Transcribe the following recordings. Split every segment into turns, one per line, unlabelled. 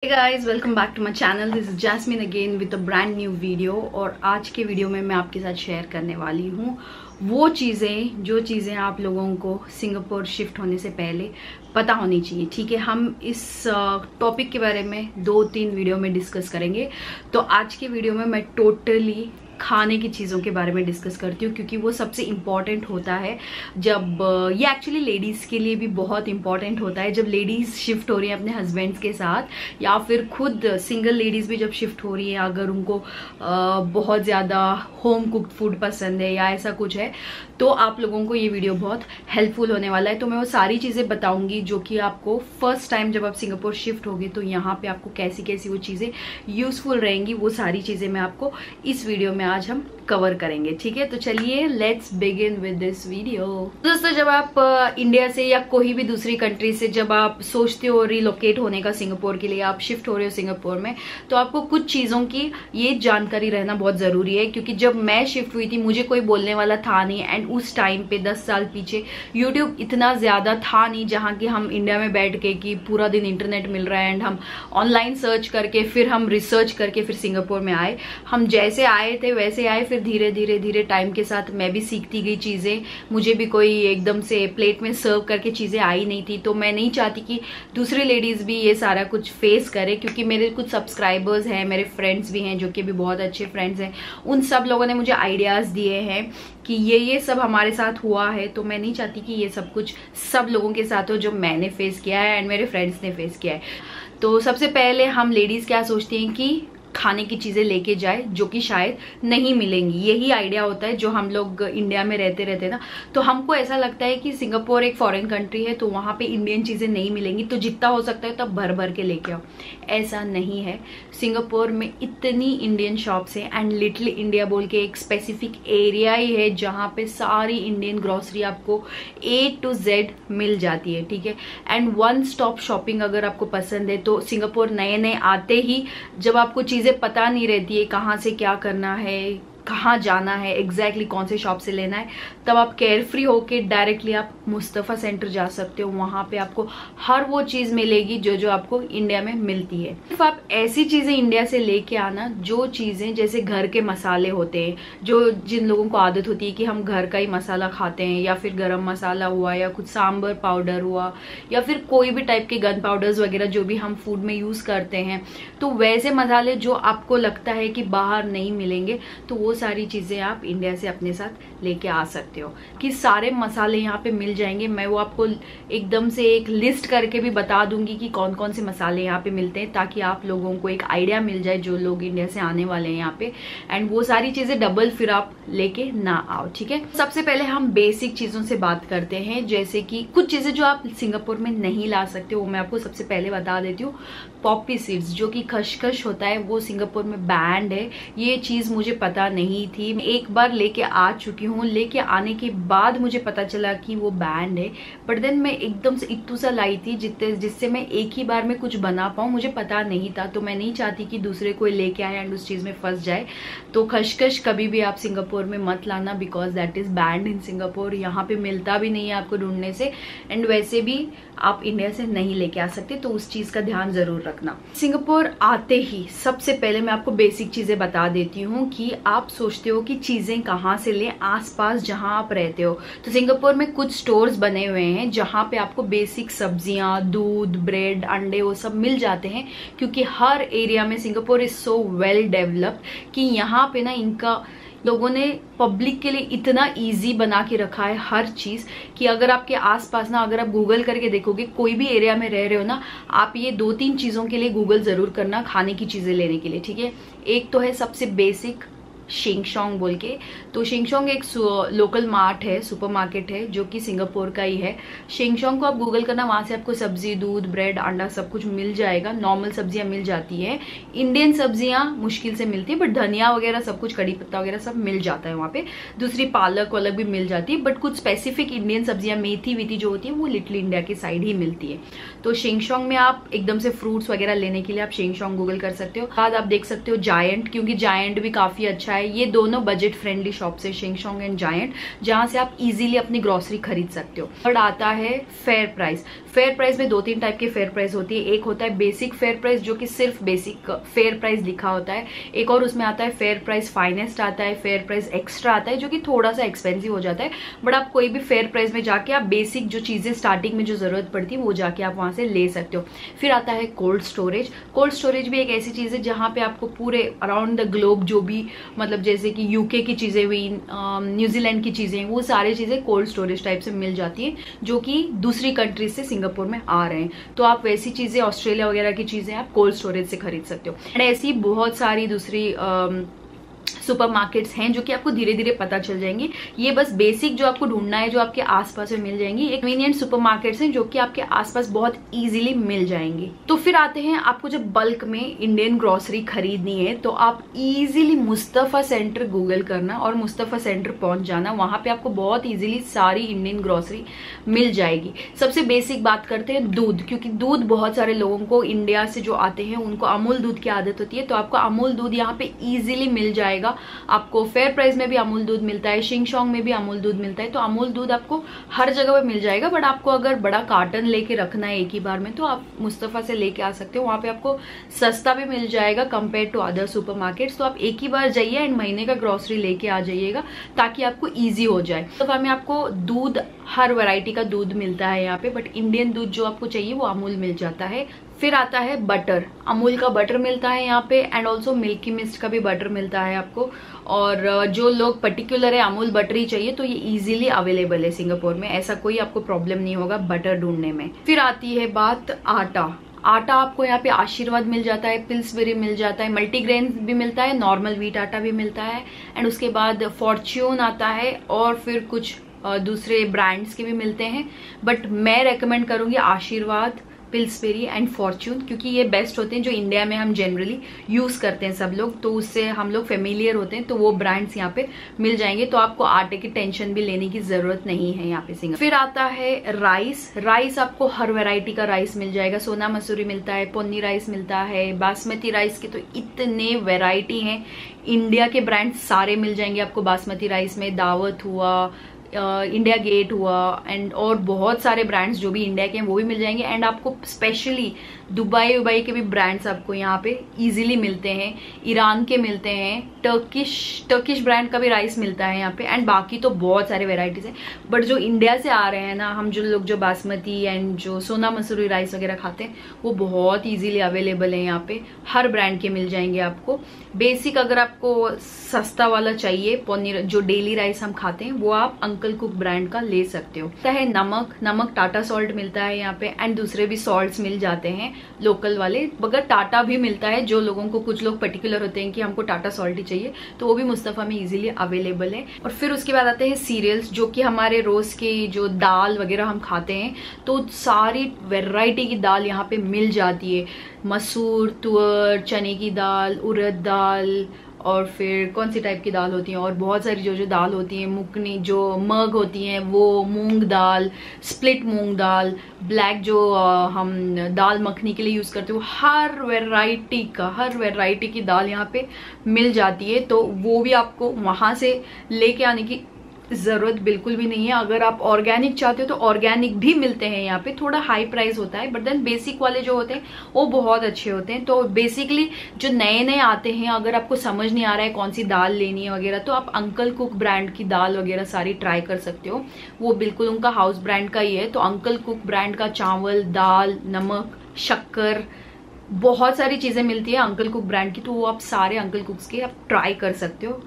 Hey guys, welcome back to my channel. This is Jasmine again with a brand new video। और आज के video में मैं आपके साथ शेयर करने वाली हूँ वो चीज़ें आप लोगों को सिंगापुर शिफ्ट होने से पहले पता होनी चाहिए। ठीक है, हम इस टॉपिक के बारे में 2-3 वीडियो में डिस्कस करेंगे। तो आज के वीडियो में मैं टोटली खाने की चीज़ों के बारे में डिस्कस करती हूँ, क्योंकि वो सबसे इम्पॉर्टेंट होता है। जब ये एक्चुअली लेडीज़ के लिए भी बहुत इम्पॉर्टेंट होता है, जब लेडीज़ शिफ्ट हो रही हैं अपने हस्बैंड्स के साथ, या फिर खुद सिंगल लेडीज़ भी जब शिफ्ट हो रही हैं, अगर उनको बहुत ज़्यादा होम कुक्ड फूड पसंद है या ऐसा कुछ है, तो आप लोगों को ये वीडियो बहुत हेल्पफुल होने वाला है। तो मैं वो सारी चीज़ें बताऊंगी जो कि आपको फर्स्ट टाइम जब आप सिंगापुर शिफ्ट होगे तो यहाँ पे आपको कैसी कैसी वो चीज़ें यूज़फुल रहेंगी, वो सारी चीज़ें मैं आपको इस वीडियो में आज हम कवर करेंगे। ठीक है, तो चलिए let's begin with this video. दोस्तों, जब आप इंडिया से या कोई भी दूसरी कंट्री से जब आप सोचते हो रिलोकेट होने का सिंगापुर के लिए, आप शिफ्ट हो रहे हो सिंगापुर में, तो आपको कुछ चीज़ों की ये जानकारी रहना बहुत ज़रूरी है। क्योंकि जब मैं शिफ्ट हुई थी मुझे कोई बोलने वाला था नहीं, एंड उस टाइम पे 10 साल पीछे यूट्यूब इतना ज़्यादा था नहीं जहाँ की हम इंडिया में बैठ के कि पूरा दिन इंटरनेट मिल रहा है एंड हम ऑनलाइन सर्च करके फिर हम रिसर्च करके फिर सिंगापुर में आए। हम जैसे आए थे वैसे आए, फिर धीरे धीरे धीरे टाइम के साथ मैं भी सीखती गई चीज़ें। मुझे भी कोई एकदम से प्लेट में सर्व करके चीज़ें आई नहीं थी, तो मैं नहीं चाहती कि दूसरी लेडीज़ भी ये सारा कुछ फेस करे। क्योंकि मेरे कुछ सब्सक्राइबर्स हैं, मेरे फ्रेंड्स भी हैं जो कि भी बहुत अच्छे फ्रेंड्स हैं, उन सब लोगों ने मुझे आइडियाज़ दिए हैं कि ये सब हमारे साथ हुआ है। तो मैं नहीं चाहती कि ये सब कुछ सब लोगों के साथ हो जो मैंने फेस किया है एंड मेरे फ्रेंड्स ने फेस किया है। तो सबसे पहले हम लेडीज़ क्या सोचती हैं कि खाने की चीज़ें लेके जाए जो कि शायद नहीं मिलेंगी। यही आइडिया होता है जो हम लोग इंडिया में रहते ना, तो हमको ऐसा लगता है कि सिंगापुर एक फॉरेन कंट्री है तो वहाँ पे इंडियन चीज़ें नहीं मिलेंगी, तो जितना हो सकता है तब भर भर के लेके आओ। ऐसा नहीं है। सिंगापुर में इतनी इंडियन शॉप्स हैं एंड लिटिल इंडिया बोल के एक स्पेसिफिक एरिया ही है जहाँ पे सारी इंडियन ग्रॉसरी आपको A to Z मिल जाती है। ठीक है, एंड वन स्टॉप शॉपिंग अगर आपको पसंद है तो सिंगापुर नए नए आते ही जब आपको चीज़ें पता नहीं रहती है कहाँ से क्या करना है, कहाँ जाना है, एग्जैक्टली कौन से शॉप से लेना है, तब आप केयर फ्री होके डायरेक्टली आप मुस्तफ़ा सेंटर जा सकते हो। वहाँ पे आपको हर वो चीज़ मिलेगी जो जो आपको इंडिया में मिलती है। सिर्फ आप ऐसी चीज़ें इंडिया से लेके आना जो चीज़ें जैसे घर के मसाले होते हैं, जो जिन लोगों को आदत होती है कि हम घर का ही मसाला खाते हैं, या फिर गरम मसाला हुआ, या कुछ सांबर पाउडर हुआ, या फिर कोई भी टाइप के गन पाउडर्स वगैरह जो भी हम फूड में यूज़ करते हैं, तो वैसे मसाले जो आपको लगता है कि बाहर नहीं मिलेंगे, तो वो सारी चीज़ें आप इंडिया से अपने साथ लेके आ सकते हो। कि सारे मसाले यहाँ पे मिल जाएंगे। मैं वो आपको एकदम से एक लिस्ट करके भी बता दूंगी कि कौन कौन से मसाले यहाँ पे मिलते हैं, ताकि आप लोगों को एक आइडिया मिल जाए जो लोग इंडिया से आने वाले हैं यहाँ पे, एंड वो सारी चीज़ें डबल फिर आप लेके ना आओ। ठीक है, सबसे पहले हम बेसिक चीज़ों से बात करते हैं, जैसे कि कुछ चीज़ें जो आप सिंगापुर में नहीं ला सकते वो मैं आपको सबसे पहले बता देती हूँ। पॉपी सीड्स जो कि खसखस होता है वो सिंगापुर में बैंड है। ये चीज़ मुझे पता नहीं थी, मैं एक बार लेके आ चुकी हूँ। लेके आने के बाद मुझे पता चला कि वो बैंड है, बट देन मैं एकदम से इत्तू सा लाई थी जिससे मैं एक ही बार में कुछ बना पाऊँ, मुझे पता नहीं था। तो मैं नहीं चाहती कि दूसरे कोई लेके आए एंड उस चीज़ में फंस जाए। तो खसखस कभी भी आप सिंगापुर में मत लाना, because that is band in Singapore. यहाँ पे मिलता भी नहीं है आपको ढूंढने से, एंड वैसे भी आप इंडिया से नहीं लेके आ सकते, तो उस चीज़ का ध्यान ज़रूर रखना। सिंगापुर आते ही सबसे पहले मैं आपको बेसिक चीज़ें बता देती हूँ कि आप सोचते हो कि चीज़ें कहाँ से लें, आसपास जहाँ आप रहते हो। तो सिंगापुर में कुछ स्टोर्स बने हुए हैं जहाँ पे आपको बेसिक सब्जियाँ, दूध, ब्रेड, अंडे वो सब मिल जाते हैं। क्योंकि हर एरिया में Singapore is so well developed कि यहाँ पे ना इनका लोगों ने पब्लिक के लिए इतना इजी बना के रखा है हर चीज़, कि अगर आपके आसपास ना, अगर आप गूगल करके देखोगे, कोई भी एरिया में रह रहे हो ना, आप ये 2-3 चीज़ों के लिए गूगल ज़रूर करना खाने की चीज़ें लेने के लिए। ठीक है, एक तो है सबसे बेसिक शिंग शोंग बोल के। तो शिंग शोंग एक लोकल मार्ट है, सुपरमार्केट है जो कि सिंगापुर का ही है। शिंग शोंग को आप गूगल करना, वहाँ से आपको सब्जी, दूध, ब्रेड, अंडा सब कुछ मिल जाएगा। नॉर्मल सब्जियाँ मिल जाती है, इंडियन सब्जियाँ मुश्किल से मिलती है, बट धनिया वगैरह सब कुछ, कड़ी पत्ता वगैरह सब मिल जाता है वहाँ पे। दूसरी पालक वालक भी मिल जाती है, बट कुछ स्पेसिफिक इंडियन सब्जियाँ, मेथी वेथी जो होती है वो लिटिल इंडिया की साइड ही मिलती है। तो शिंग शोंग में आप एकदम से फ्रूट्स वगैरह लेने के लिए आप शिंग शोंग गूगल कर सकते हो। बाद आप देख सकते हो जायंट, क्योंकि जायंट भी काफ़ी अच्छा है। है। ये दोनों बजट फ्रेंडली शॉप्स है, शिंगशोंग एंड जायंट, जहां से आप इजीली अपनी ग्रोसरी खरीद सकते हो। थर्ड आता है फेयर प्राइस। फेयर प्राइस में 2-3 टाइप के फेयर प्राइस होती है। एक होता है बेसिक फेयर प्राइस, जो कि सिर्फ बेसिक फेयर प्राइस लिखा होता है। एक और उसमें आता है फेयर प्राइस फाइनेस्ट आता है, फेयर प्राइस एक्स्ट्रा आता है, जो कि थोड़ा सा एक्सपेंसिव हो जाता है। बट आप कोई भी फेयर प्राइस में जाके आप बेसिक जो चीजें स्टार्टिंग में जो जरूरत पड़ती है वो जाके आप वहां से ले सकते हो। फिर आता है कोल्ड स्टोरेज। कोल्ड स्टोरेज भी एक ऐसी चीज है जहां पे आपको पूरे अराउंड द ग्लोब जो भी मतलब जैसे कि यूके की चीजें हुई, न्यूजीलैंड की चीजें, वो सारी चीजें कोल्ड स्टोरेज टाइप से मिल जाती है, जो कि दूसरी कंट्रीज से सिंगापुर में आ रहे हैं। तो आप वैसी चीजें, ऑस्ट्रेलिया वगैरह की चीजें आप कोल्ड स्टोरेज से खरीद सकते हो। एंड ऐसी बहुत सारी दूसरी सुपरमार्केट्स हैं जो कि आपको धीरे धीरे पता चल जाएंगी। ये बस बेसिक जो आपको ढूंढना है, जो आपके आसपास में मिल जाएंगी। एक कन्वीनियंट सुपरमार्केट्स हैं जो कि आपके आसपास बहुत इजीली मिल जाएंगी। तो फिर आते हैं, आपको जब बल्क में इंडियन ग्रोसरी खरीदनी है तो आप इजीली मुस्तफा सेंटर गूगल करना और मुस्तफा सेंटर पहुंच जाना। वहां पे आपको बहुत इजीली सारी इंडियन ग्रोसरी मिल जाएगी। सबसे बेसिक बात करते हैं दूध, क्योंकि दूध बहुत सारे लोगों को इंडिया से जो आते हैं उनको अमूल दूध की आदत होती है। तो आपको अमूल दूध यहाँ पे इजीली मिल जाएगा। आपको फेयर प्राइस में भी अमूल दूध मिलता है, शिंगशोंग में भी अमूल दूध मिलता है। तो अमूल दूध आपको हर जगह पे मिल जाएगा। बट आपको अगर बड़ा कार्टन लेके रखना है एक ही बार में, तो आप मुस्तफा से लेके आ सकते हो। वहां पे आपको सस्ता भी मिल जाएगा कंपेयर टू अदर सुपरमार्केट्स। तो आप एक ही बार जाइए एंड महीने का ग्रोसरी लेके आ जाइएगा, ताकि आपको ईजी हो जाए। मुस्तफा में आपको दूध, हर वैरायटी का दूध मिलता है यहाँ पे, बट इंडियन दूध जो आपको चाहिए वो अमूल मिल जाता है। फिर आता है बटर। अमूल का बटर मिलता है यहाँ पे, एंड ऑल्सो मिल्की मिस्ट का भी बटर मिलता है आपको। और जो लोग पर्टिकुलर है अमूल बटर ही चाहिए, तो ये इजीली अवेलेबल है सिंगापुर में। ऐसा कोई आपको प्रॉब्लम नहीं होगा बटर ढूंढने में। फिर आती है बात आटा। आटा आपको यहाँ पे आशीर्वाद मिल जाता है, पिल्सबेरी मिल जाता है, मल्टीग्रेन भी मिलता है, नॉर्मल व्हीट आटा भी मिलता है, एंड उसके बाद फॉर्च्यून आता है, और फिर कुछ दूसरे ब्रांड्स के भी मिलते हैं। बट मैं रेकमेंड करूंगी आशीर्वाद, पिल्सबेरी एंड फॉर्च्यून, क्योंकि ये बेस्ट होते हैं जो इंडिया में हम जनरली यूज करते हैं सब लोग, तो उससे हम लोग फेमिलियर होते हैं। तो वो ब्रांड्स यहाँ पे मिल जाएंगे, तो आपको आटे की टेंशन भी लेने की जरूरत नहीं है यहाँ पे सिंगापुर। फिर आता है राइस। राइस आपको हर वैरायटी का राइस मिल जाएगा। सोना मसूरी मिलता है, पोन्नी राइस मिलता है, बासमती राइस के तो इतने वैरायटी हैं। इंडिया के ब्रांड सारे मिल जाएंगे आपको बासमती राइस में। दावत हुआ, इंडिया गेट हुआ, एंड और बहुत सारे ब्रांड्स जो भी इंडिया के हैं वो भी मिल जाएंगे। एंड आपको स्पेशली दुबई के भी ब्रांड्स आपको यहाँ पे इजीली मिलते हैं। ईरान के मिलते हैं, टर्किश ब्रांड का भी राइस मिलता है यहाँ पे, एंड बाकी तो बहुत सारे वेराइटीज हैं। बट जो इंडिया से आ रहे हैं ना, हम जो लोग जो बासमती एंड जो सोना मसूरी राइस वगैरह खाते हैं, वो बहुत इजीली अवेलेबल है यहाँ पे। हर ब्रांड के मिल जाएंगे आपको। बेसिक अगर आपको सस्ता वाला चाहिए, पनीर जो डेली राइस हम खाते हैं, वो आप अंकल कुक ब्रांड का ले सकते हो। है नमक टाटा सॉल्ट मिलता है यहाँ पे, एंड दूसरे भी सॉल्ट्स मिल जाते हैं लोकल वाले। मगर टाटा भी मिलता है, जो लोगों को, कुछ लोग पर्टिकुलर होते हैं कि हमको टाटा सॉल्ट ही चाहिए, तो वो भी मुस्तफा में इजीली अवेलेबल है। और फिर उसके बाद आते हैं सीरियल्स, जो कि हमारे रोज की जो दाल वगैरह हम खाते हैं, तो सारी वेराइटी की दाल यहाँ पे मिल जाती है। मसूर, तुअर, चने की दाल, उड़द दाल, और फिर कौन सी टाइप की दाल होती है, और बहुत सारी जो दाल होती है, मुकनी जो मग होती हैं, वो मूंग दाल, स्प्लिट मूंग दाल, ब्लैक जो हम दाल मखनी के लिए यूज करते हो, हर वैरायटी की दाल यहाँ पे मिल जाती है। तो वो भी आपको वहां से लेके आने की जरूरत बिल्कुल भी नहीं है। अगर आप ऑर्गेनिक चाहते हो तो ऑर्गेनिक भी मिलते हैं यहाँ पे, थोड़ा हाई प्राइस होता है, बट देन बेसिक वाले जो होते हैं वो बहुत अच्छे होते हैं। तो बेसिकली जो नए आते हैं, अगर आपको समझ नहीं आ रहा है कौन सी दाल लेनी है वगैरह, तो आप अंकल कुक ब्रांड की दाल वगैरह सारी ट्राई कर सकते हो। वो बिल्कुल उनका हाउस ब्रांड का ही है। तो अंकल कुक ब्रांड का चावल, दाल, नमक, शक्कर, बहुत सारी चीजें मिलती है अंकल कुक ब्रांड की। तो वो आप सारे अंकल कुक्स के आप ट्राई कर सकते हो,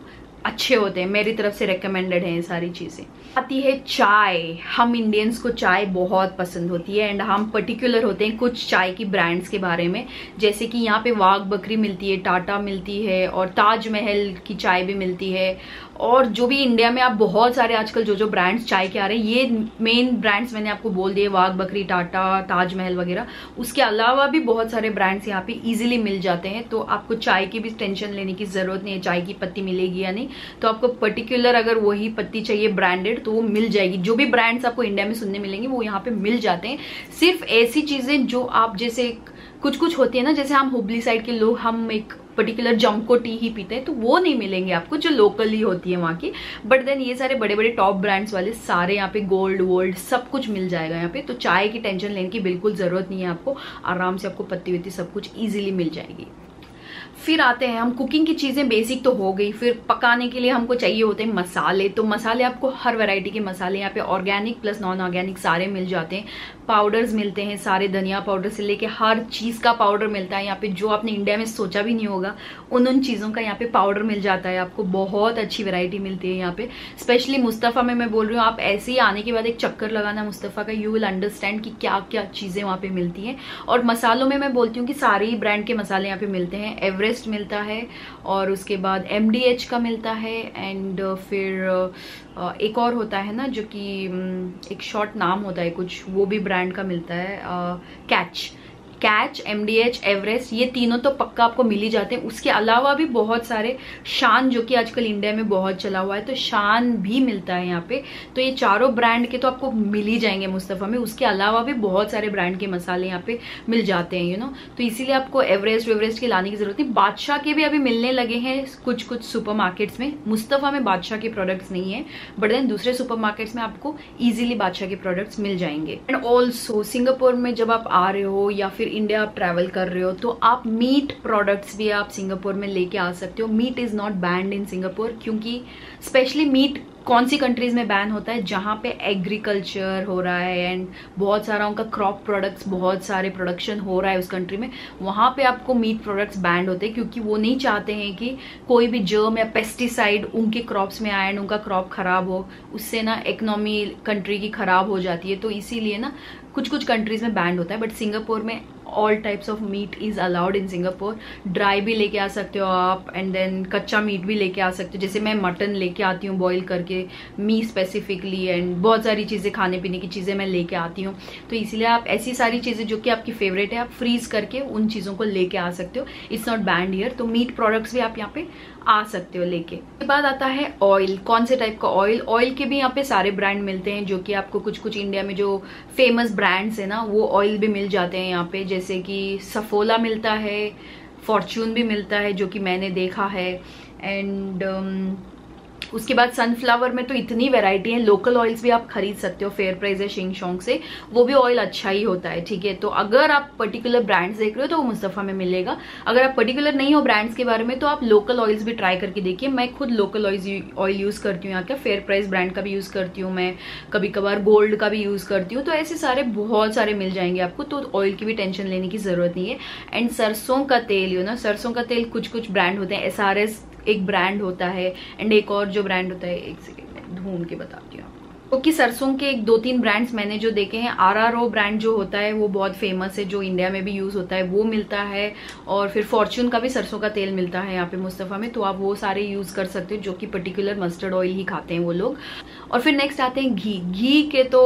अच्छे होते हैं, मेरी तरफ से रेकमेंडेड है ये सारी चीजें। आती है चाय। हम इंडियंस को चाय बहुत पसंद होती है, एंड हम पर्टिकुलर होते हैं कुछ चाय की ब्रांड्स के बारे में। जैसे कि यहाँ पे वाघ बकरी मिलती है, टाटा मिलती है, और ताजमहल की चाय भी मिलती है। और जो भी इंडिया में आप बहुत सारे आजकल जो ब्रांड्स चाय के आ रहे हैं, ये मेन ब्रांड्स मैंने आपको बोल दिए, वाघ बकरी, टाटा, ताजमहल वगैरह। उसके अलावा भी बहुत सारे ब्रांड्स यहाँ पे इजीली मिल जाते हैं। तो आपको चाय की भी टेंशन लेने की जरूरत नहीं है, चाय की पत्ती मिलेगी या नहीं। तो आपको पर्टिकुलर अगर वही पत्ती चाहिए ब्रांडेड, तो वो मिल जाएगी। जो भी ब्रांड्स आपको इंडिया में सुनने मिलेंगे वो यहाँ पे मिल जाते हैं। सिर्फ ऐसी चीजें जो आप जैसे कुछ कुछ होती है ना, जैसे हम हुबली साइड के लोग हम एक पर्टिकुलर जमको टी ही पीते हैं, तो वो नहीं मिलेंगे आपको जो लोकली होती है वहाँ की। बट देन ये सारे बड़े बड़े टॉप ब्रांड्स वाले सारे यहाँ पे गोल्ड वोल्ड सब कुछ मिल जाएगा यहाँ पे। तो चाय की टेंशन लेने की बिल्कुल जरूरत नहीं है आपको, आराम से आपको पत्ती वत्ती सब कुछ ईजिली मिल जाएगी। फिर आते हैं हम कुकिंग की चीजें, बेसिक तो हो गई। फिर पकाने के लिए हमको चाहिए होते हैं मसाले। तो मसाले आपको हर वैरायटी के मसाले यहाँ पे ऑर्गेनिक प्लस नॉन ऑर्गेनिक सारे मिल जाते हैं। पाउडर्स मिलते हैं सारे, धनिया पाउडर से लेके हर चीज का पाउडर मिलता है यहाँ पे, जो आपने इंडिया में सोचा भी नहीं होगा उन चीजों का यहाँ पे पाउडर मिल जाता है आपको। बहुत अच्छी वैरायटी मिलती है यहाँ पे, स्पेशली मुस्तफा में मैं बोल रही हूँ। आप ऐसे ही आने के बाद एक चक्कर लगाना मुस्तफा का, यू विल अंडरस्टैंड कि क्या क्या चीजें वहाँ पे मिलती हैं। और मसालों में मैं बोलती हूँ कि सारे ही ब्रांड के मसाले यहाँ पे मिलते हैं। एवरेस्ट मिलता है और उसके बाद MDH का मिलता है, एंड फिर एक और होता है ना जो कि एक शॉर्ट नाम होता है कुछ, वो भी ब्रांड का मिलता है, कैच, MDH, एवरेस्ट, ये तीनों तो पक्का आपको मिल ही जाते हैं। उसके अलावा भी बहुत सारे, शान जो कि आजकल इंडिया में बहुत चला हुआ है, तो शान भी मिलता है यहाँ पे। तो ये चारों ब्रांड के तो आपको मिल ही जाएंगे मुस्तफा में। उसके अलावा भी बहुत सारे ब्रांड के मसाले यहाँ पे मिल जाते हैं, यू नो। तो इसीलिए आपको एवरेस्ट के लाने की जरूरत नहीं। बादशाह के भी अभी मिलने लगे हैं कुछ कुछ सुपर मार्केट्स में। मुस्तफा में बादशाह के प्रोडक्ट्स नहीं है, बट देन दूसरे सुपर मार्केट्स में आपको इजीली बादशाह के प्रोडक्ट्स मिल जाएंगे। एंड ऑल्सो सिंगापुर में जब आप आ रहे हो या फिर इंडिया आप ट्रैवल कर रहे हो, तो आप मीट प्रोडक्ट्स भी आप सिंगापुर में लेके आ सकते हो। Meat is not banned in Singapore, क्योंकि स्पेशली मीट कौन सी कंट्रीज में बैन होता है, जहां पे एग्रीकल्चर हो रहा है एंड बहुत सारा उनका क्रॉप प्रोडक्ट्स, बहुत सारे प्रोडक्शन हो रहा है उस कंट्री में, वहां पे आपको मीट प्रोडक्ट्स बैंड होते हैं। क्योंकि वो नहीं चाहते हैं कि कोई भी जर्म या पेस्टिसाइड उनके क्रॉप्स में आए एंड उनका क्रॉप खराब हो, उससे ना इकोनॉमी कंट्री की खराब हो जाती है। तो इसीलिए ना कुछ कुछ कंट्रीज में बैंड होता है। बट सिंगापुर में all types of meat is allowed in Singapore. Dry भी लेके आ सकते हो आप, एंड देन कच्चा मीट भी लेके आ सकते हो। जैसे मैं मटन लेके आती हूँ बॉईल करके, मी स्पेसिफिकली, एंड बहुत सारी चीजें, खाने पीने की चीजें मैं लेके आती हूँ। तो इसीलिए आप ऐसी सारी चीजें जो कि आपकी फेवरेट है, आप फ्रीज करके उन चीजों को लेके आ सकते हो। It's not band here. तो मीट प्रोडक्ट्स भी आप यहाँ पे आ सकते हो लेके। उसके बाद आता है ऑयल। कौन से टाइप का ऑयल? ऑयल के भी यहाँ पे सारे ब्रांड मिलते हैं, जो कि आपको कुछ कुछ इंडिया में जो फेमस ब्रांड्स है ना, वो ऑयल भी मिल जाते हैं यहाँ पे। जैसे कि सफोला मिलता है, फॉर्च्यून भी मिलता है जो कि मैंने देखा है, एंड उसके बाद सनफ्लावर में तो इतनी वैरायटी है। लोकल ऑयल्स भी आप खरीद सकते हो फेयर प्राइस या शिंग शोंग से, वो भी ऑयल अच्छा ही होता है, ठीक है। तो अगर आप पर्टिकुलर ब्रांड्स देख रहे हो तो वो मुस्तफा में मिलेगा। अगर आप पर्टिकुलर नहीं हो ब्रांड्स के बारे में, तो आप लोकल ऑयल्स भी ट्राई करके देखिए। मैं खुद लोकल ऑयल यूज करती हूँ यहाँ का, फेयर प्राइस ब्रांड का भी यूज करती हूँ मैं, कभी कभार गोल्ड का भी यूज करती हूँ। तो ऐसे सारे बहुत सारे मिल जाएंगे आपको, तो ऑयल की भी टेंशन लेने की जरूरत नहीं है। एंड सरसों का तेल, यू ना, सरसों का तेल कुछ कुछ ब्रांड होते हैं। SRS एक ब्रांड होता है, एंड एक और जो ब्रांड होता है, एक सेकेंड में ढूंढ के बताती हूँ। क्योंकि सरसों के एक दो तीन ब्रांड्स मैंने जो देखे हैं, RRO ब्रांड जो होता है वो बहुत फेमस है, जो इंडिया में भी यूज होता है, वो मिलता है। और फिर फॉर्च्यून का भी सरसों का तेल मिलता है यहाँ पे मुस्तफा में, तो आप वो सारे यूज कर सकते हो, जो कि पर्टिकुलर मस्टर्ड ऑयल ही खाते हैं वो लोग। और फिर नेक्स्ट आते हैं घी। घी के तो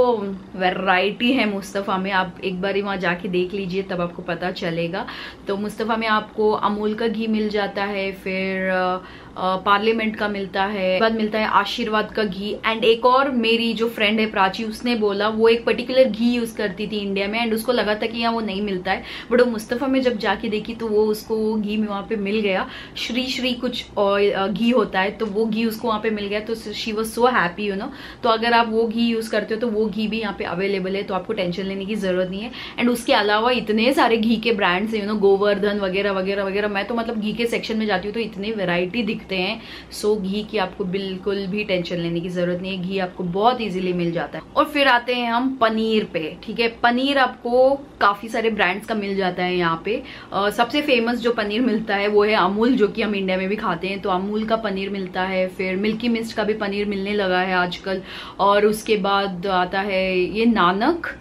वैरायटी है मुस्तफा में, आप एक बार वहां जाके देख लीजिए तब आपको पता चलेगा। तो मुस्तफा में आपको अमूल का घी मिल जाता है, फिर पार्लियामेंट का मिलता है, बाद मिलता है आशीर्वाद का घी। एंड एक और मेरी जो फ्रेंड है प्राची, उसने बोला वो एक पर्टिकुलर घी यूज करती थी इंडिया में, एंड उसको लगा था कि यहाँ वो नहीं मिलता है, बट वो मुस्तफा में जब जाके देखी तो वो उसको वो घी में वहां पे मिल गया। श्री कुछ घी होता है, तो वो घी उसको वहां पे मिल गया, तो she was so happy, you know. तो अगर आप वो घी यूज करते हो तो वो घी भी यहाँ पे अवेलेबल है, तो आपको टेंशन लेने की जरूरत नहीं है। एंड उसके अलावा इतने सारे घी के ब्रांड्स है, यू नो, गोवर्धन वगैरह वगैरह वगैरह। मैं तो मतलब घी के सेक्शन में जाती हूँ तो इतनी वेराइटी दिखते हैं। सो घी की आपको बिल्कुल भी टेंशन लेने की जरूरत नहीं है, घी आपको बहुत इजीली मिल जाता है। और फिर आते हैं हम पनीर पे, ठीक है। पनीर आपको काफी सारे ब्रांड्स का मिल जाता है यहाँ पे। सबसे फेमस जो पनीर मिलता है वो है अमूल, जो कि हम इंडिया में भी खाते हैं, तो अमूल का पनीर मिलता है। फिर मिल्की मिस्ट का भी पनीर मिलने लगा है आजकल। और उसके बाद आता है ये नानक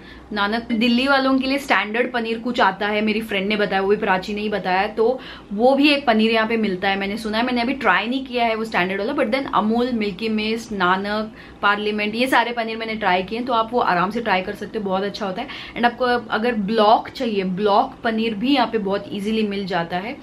दिल्ली वालों के लिए स्टैंडर्ड पनीर कुछ आता है, मेरी फ्रेंड ने बताया, वो भी प्राची ने ही बताया। तो वो भी एक पनीर यहाँ पे मिलता है, मैंने सुना है, मैंने अभी ट्राई नहीं किया है वो स्टैंडर्ड वाला, but then Amul, Milky Mist, Nanak, Parliament, ये सारे पनीर मैंने ट्राई किए, तो आप वो आराम से ट्राई कर सकते हो, बहुत अच्छा होता है। एंड आपको अगर ब्लॉक चाहिए, ब्लॉक पनीर भी यहाँ पे बहुत इजीली मिल जाता है।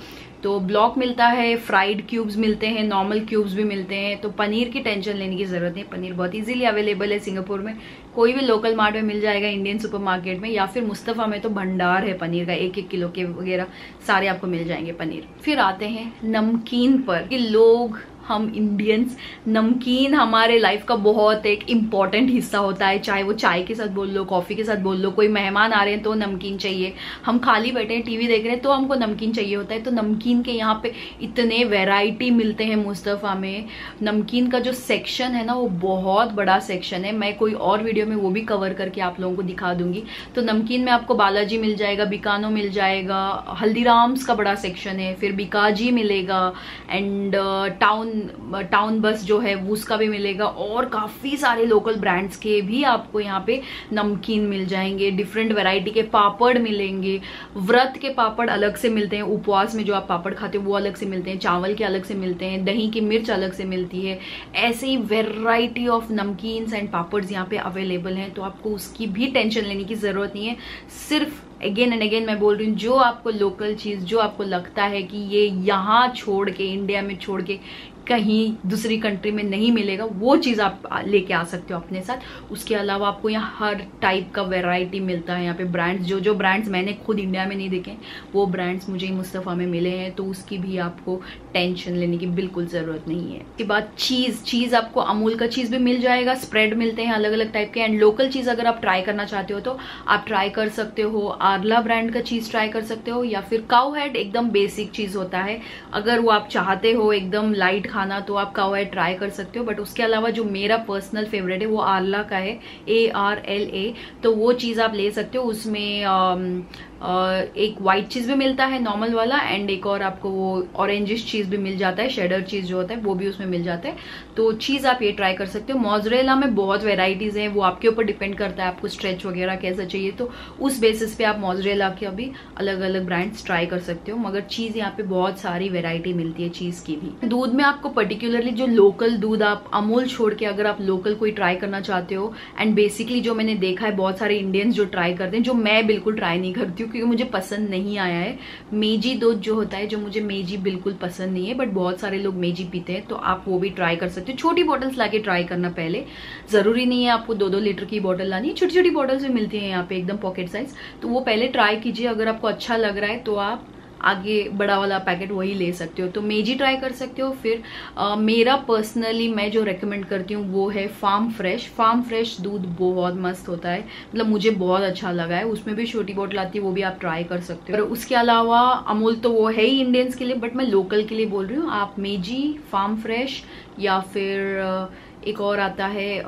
तो ब्लॉक मिलता है, फ्राइड क्यूब्स मिलते हैं, नॉर्मल क्यूब्स भी मिलते हैं। तो पनीर की टेंशन लेने की जरूरत नहीं, पनीर बहुत इजीली अवेलेबल है सिंगापुर में, कोई भी लोकल मार्ट में मिल जाएगा, इंडियन सुपरमार्केट में, या फिर मुस्तफा में तो भंडार है पनीर का, 1-1 किलो के वगैरह सारे आपको मिल जाएंगे पनीर। फिर आते हैं नमकीन पर कि लोग, हम इंडियंस, नमकीन हमारे लाइफ का बहुत एक इम्पॉर्टेंट हिस्सा होता है। चाहे वो चाय के साथ बोल लो, कॉफी के साथ बोल लो, कोई मेहमान आ रहे हैं तो नमकीन चाहिए, हम खाली बैठे हैं टीवी देख रहे हैं तो हमको नमकीन चाहिए होता है। तो नमकीन के यहाँ पे इतने वैरायटी मिलते हैं मुस्तफा में। नमकीन का जो सेक्शन है ना वो बहुत बड़ा सेक्शन है, मैं कोई और वीडियो में वो भी कवर करके आप लोगों को दिखा दूंगी। तो नमकीन में आपको बालाजी मिल जाएगा, बिकानो मिल जाएगा, हल्दीराम्स का बड़ा सेक्शन है, फिर बिकाजी मिलेगा, एंड टाउन बस जो है उसका भी मिलेगा, और काफी सारे लोकल ब्रांड्स के भी आपको यहाँ पे नमकीन मिल जाएंगे। डिफरेंट वैरायटी के पापड़ मिलेंगे, व्रत के पापड़ अलग से मिलते हैं, उपवास में जो आप पापड़ खाते हो वो अलग से मिलते हैं, चावल के अलग से मिलते हैं, दही की मिर्च अलग से मिलती है। ऐसे ही वेराइटी ऑफ नमकीन्स एंड पापड़ यहाँ पे अवेलेबल हैं, तो आपको उसकी भी टेंशन लेने की जरूरत नहीं है। सिर्फ अगेन एंड अगेन मैं बोल रही हूँ, जो आपको लोकल चीज, जो आपको लगता है कि ये यहाँ छोड़ के, इंडिया में छोड़ के कहीं दूसरी कंट्री में नहीं मिलेगा, वो चीज आप लेके आ सकते हो अपने साथ। उसके अलावा आपको यहाँ हर टाइप का वैरायटी मिलता है। यहाँ पे ब्रांड्स, जो ब्रांड्स मैंने खुद इंडिया में नहीं देखे वो ब्रांड्स मुझे मुस्तफा में मिले हैं, तो उसकी भी आपको टेंशन लेने की बिल्कुल जरूरत नहीं है। उसके बाद चीज आपको अमूल का चीज भी मिल जाएगा, स्प्रेड मिलते हैं अलग अलग टाइप के। एंड लोकल चीज अगर आप ट्राई करना चाहते हो तो आप ट्राई कर सकते हो, आरला ब्रांड का चीज ट्राई कर सकते हो, या फिर काउ हेड एकदम बेसिक चीज होता है, अगर वो आप चाहते हो एकदम लाइट खाना तो आप काउ हेड ट्राई कर सकते हो। बट उसके अलावा जो मेरा पर्सनल फेवरेट है वो आरला का है, ARLA, तो वो चीज आप ले सकते हो। उसमें एक व्हाइट चीज भी मिलता है नॉर्मल वाला, एंड एक और आपको वो ऑरेंजिश चीज भी मिल जाता है, शेडर चीज जो होता है वो भी उसमें मिल जाता है। तो चीज आप ये ट्राई कर सकते हो। मोज़रेला में बहुत वेराइटीज हैं, वो आपके ऊपर डिपेंड करता है आपको स्ट्रेच वगैरह कैसा चाहिए, तो उस बेसिस पे आप मोज़रेला के अभी अलग अलग ब्रांड्स ट्राई कर सकते हो। मगर चीज यहाँ पे बहुत सारी वेराइटी मिलती है चीज की भी। दूध में आपको पर्टिकुलरली जो लोकल दूध, आप अमूल छोड़ के अगर आप लोकल कोई ट्राई करना चाहते हो, एंड बेसिकली जो मैंने देखा है बहुत सारे इंडियंस जो ट्राई करते हैं, जो मैं बिल्कुल ट्राई नहीं करती हूँ क्योंकि मुझे पसंद नहीं आया है, मेजी दूध जो होता है, जो मुझे मेजी बिल्कुल पसंद नहीं है, बट बहुत सारे लोग मेजी पीते हैं, तो आप वो भी ट्राई कर सकते हो। छोटी बॉटल्स लाके ट्राई करना पहले, जरूरी नहीं है आपको 2-2 लीटर की बॉटल लानी है, छोटी छोटी बॉटल्स भी मिलती है यहाँ पे एकदम पॉकेट साइज, तो वो पहले ट्राई कीजिए। अगर आपको अच्छा लग रहा है तो आप आगे बड़ा वाला पैकेट वही ले सकते हो, तो मेजी ट्राई कर सकते हो। फिर मेरा पर्सनली मैं जो रेकमेंड करती हूँ वो है फार्म फ्रेश दूध, बहुत मस्त होता है, मतलब मुझे बहुत अच्छा लगा है। उसमें भी छोटी बोतल आती है, वो भी आप ट्राई कर सकते हो। और उसके अलावा अमूल तो वो है ही इंडियंस के लिए, बट मैं लोकल के लिए बोल रही हूँ, आप मेजी, फार्म फ्रेश, या फिर एक और आता है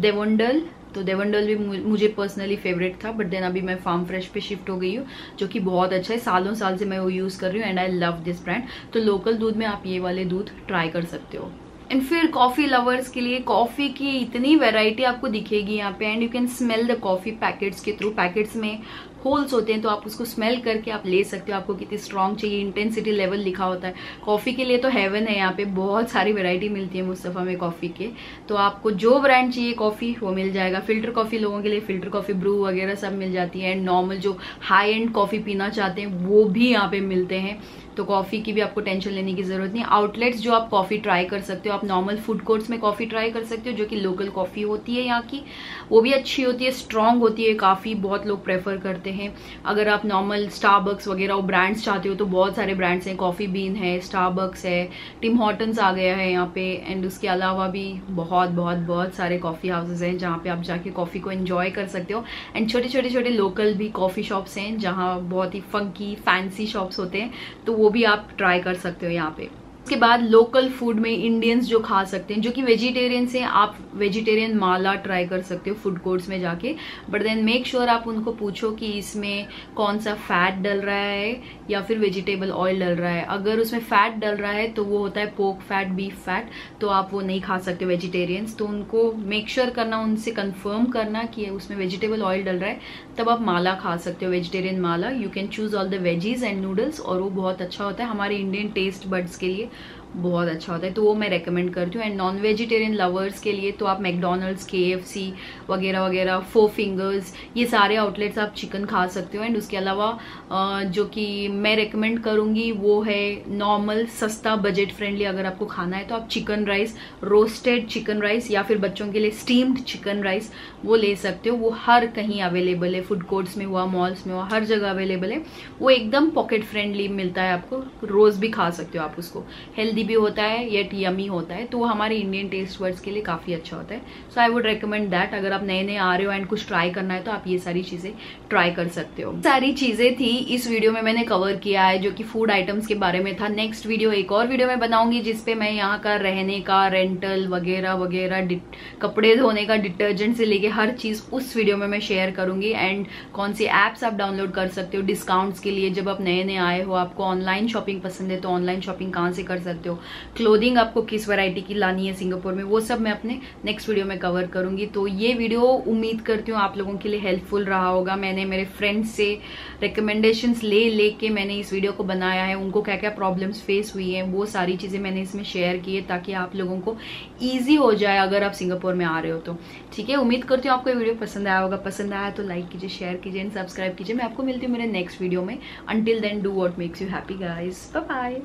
देवंडल, तो देवंडल भी मुझे पर्सनली फेवरेट था, बट देन अभी मैं फार्म फ्रेश पे शिफ्ट हो गई हूँ, जो कि बहुत अच्छा है, सालों साल से मैं वो यूज कर रही हूँ, and I love this brand. तो लोकल दूध में आप ये वाले दूध ट्राई कर सकते हो। एंड फिर कॉफी लवर्स के लिए कॉफी की इतनी वैरायटी आपको दिखेगी यहाँ पे, and you can smell the coffee packets के थ्रू। पैकेट्स में होल्स होते हैं, तो आप उसको स्मेल करके आप ले सकते हो, आपको कितनी स्ट्रॉन्ग चाहिए, इंटेंसिटी लेवल लिखा होता है। कॉफी के लिए तो हेवन है यहाँ पे, बहुत सारी वैरायटी मिलती है मुस्तफा में कॉफी के, तो आपको जो ब्रांड चाहिए कॉफी वो मिल जाएगा। फिल्टर कॉफी लोगों के लिए फिल्टर कॉफी, ब्रू वगैरह सब मिल जाती है, एंड नॉर्मल जो हाई एंड कॉफी पीना चाहते हैं वो भी यहाँ पे मिलते हैं, तो कॉफी की भी आपको टेंशन लेने की जरूरत नहीं। आउटलेट्स जो आप कॉफी ट्राई कर सकते हो, आप नॉर्मल फूड कोर्ट्स में कॉफी ट्राई कर सकते हो, जो कि लोकल कॉफी होती है यहाँ की, वो भी अच्छी होती है, स्ट्रांग होती है काफी, बहुत लोग प्रेफर करते हैं। अगर आप नॉर्मल स्टारबक्स वगैरह वो ब्रांड्स चाहते हो तो बहुत सारे ब्रांड्स हैं, कॉफी बीन है, स्टारबक्स है, टिम हॉर्टन्स आ गया है यहाँ पे, एंड उसके अलावा भी बहुत सारे कॉफी हाउसेज हैं जहाँ पे आप जाके कॉफी को एंजॉय कर सकते हो। एंड छोटे लोकल भी कॉफी शॉप्स हैं जहाँ बहुत ही फंकी फैंसी शॉप्स होते हैं, तो वो भी आप ट्राई कर सकते हो यहाँ पे। उसके बाद लोकल फूड में इंडियंस जो खा सकते हैं, जो कि वेजिटेरियंस हैं, आप वेजिटेरियन माला ट्राई कर सकते हो फूड कोर्ट्स में जाके, बट देन मेक श्योर आप उनको पूछो कि इसमें कौन सा फैट डल रहा है या फिर वेजिटेबल ऑयल डल रहा है। अगर उसमें फैट डल रहा है तो वो होता है पोर्क फैट, बीफ फैट, तो आप वो नहीं खा सकते वेजिटेरियंस, तो उनको मेक श्योर करना, उनसे कंफर्म करना कि उसमें वेजिटेबल ऑयल डल रहा है, तब आप माला खा सकते हो, vegetarian Mala. You can choose all the veggies and noodles, और वो बहुत अच्छा होता है हमारे इंडियन टेस्ट बड्स के लिए, बहुत अच्छा होता है, तो वो मैं रेकमेंड करती हूँ। एंड नॉन वेजिटेरियन लवर्स के लिए तो आप मैकडोनल्ड्स, KFC वगैरह वगैरह, 4 फिंगर्स, ये सारे आउटलेट्स आप चिकन खा सकते हो। एंड उसके अलावा जो कि मैं रेकमेंड करूँगी वो है नॉर्मल, सस्ता, बजट फ्रेंडली। अगर आपको खाना है तो आप chicken rice, roasted chicken rice, या फिर बच्चों के लिए स्टीम्ड चिकन राइस वो ले सकते हो। वो हर कहीं अवेलेबल है, फूड कोर्ट्स में हुआ, मॉल्स में हुआ, हर जगह अवेलेबल है। वो एकदम पॉकेट फ्रेंडली मिलता है, आपको रोज भी खा सकते हो आप उसको। हेल्दी भी होता है, येट यमी होता है, तो वो हमारे इंडियन टेस्ट वर्ड्स के लिए काफी अच्छा होता है। सो आई वुड रेकमेंड दैट। अगर आप नए नए आ रहे हो एंड कुछ ट्राई करना है तो आप ये सारी चीजें ट्राई कर सकते हो। सारी चीजें थी इस वीडियो में मैंने कवर किया है, जो कि फूड आइटम्स के बारे में था। नेक्स्ट वीडियो एक और वीडियो में बनाऊंगी जिसपे मैं यहाँ का रहने का, रेंटल वगैरह वगैरह, कपड़े धोने का, डिटर्जेंट से लेके हर चीज उस वीडियो में मैं शेयर करूंगी। एंड कौन सी एप्स आप डाउनलोड कर सकते हो डिस्काउंट्स के लिए, जब आप नए नए आए हो, आपको ऑनलाइन शॉपिंग पसंद है तो ऑनलाइन शॉपिंग कहाँ से कर सकते हो, क्लोथिंग आपको किस वैरायटी की लानी है सिंगापुर में, वो सब मैं अपने नेक्स्ट वीडियो में कवर करूंगी। तो ये वीडियो उम्मीद करती हूँ आप लोगों के लिए हेल्पफुल रहा होगा। मैंने मेरे फ्रेंड्स से रिकमेंडेशंस लेके मैंने इस वीडियो को बनाया है। उनको क्या क्या प्रॉब्लम्स फेस हुई है वो सारी चीजें मैंने इसमें शेयर की है, ताकि आप लोगों को ईजी हो जाए अगर आप सिंगापुर में आ रहे हो तो। ठीक है, उम्मीद करती हूँ आपको ये वीडियो पसंद आया होगा। पसंद आया तो लाइक कीजिए, शेयर कीजिए एंड सब्सक्राइब कीजिए। मैं आपको मिलती हूँ मेरे नेक्स्ट वीडियो में। Until then do what makes you happy guys, bye bye.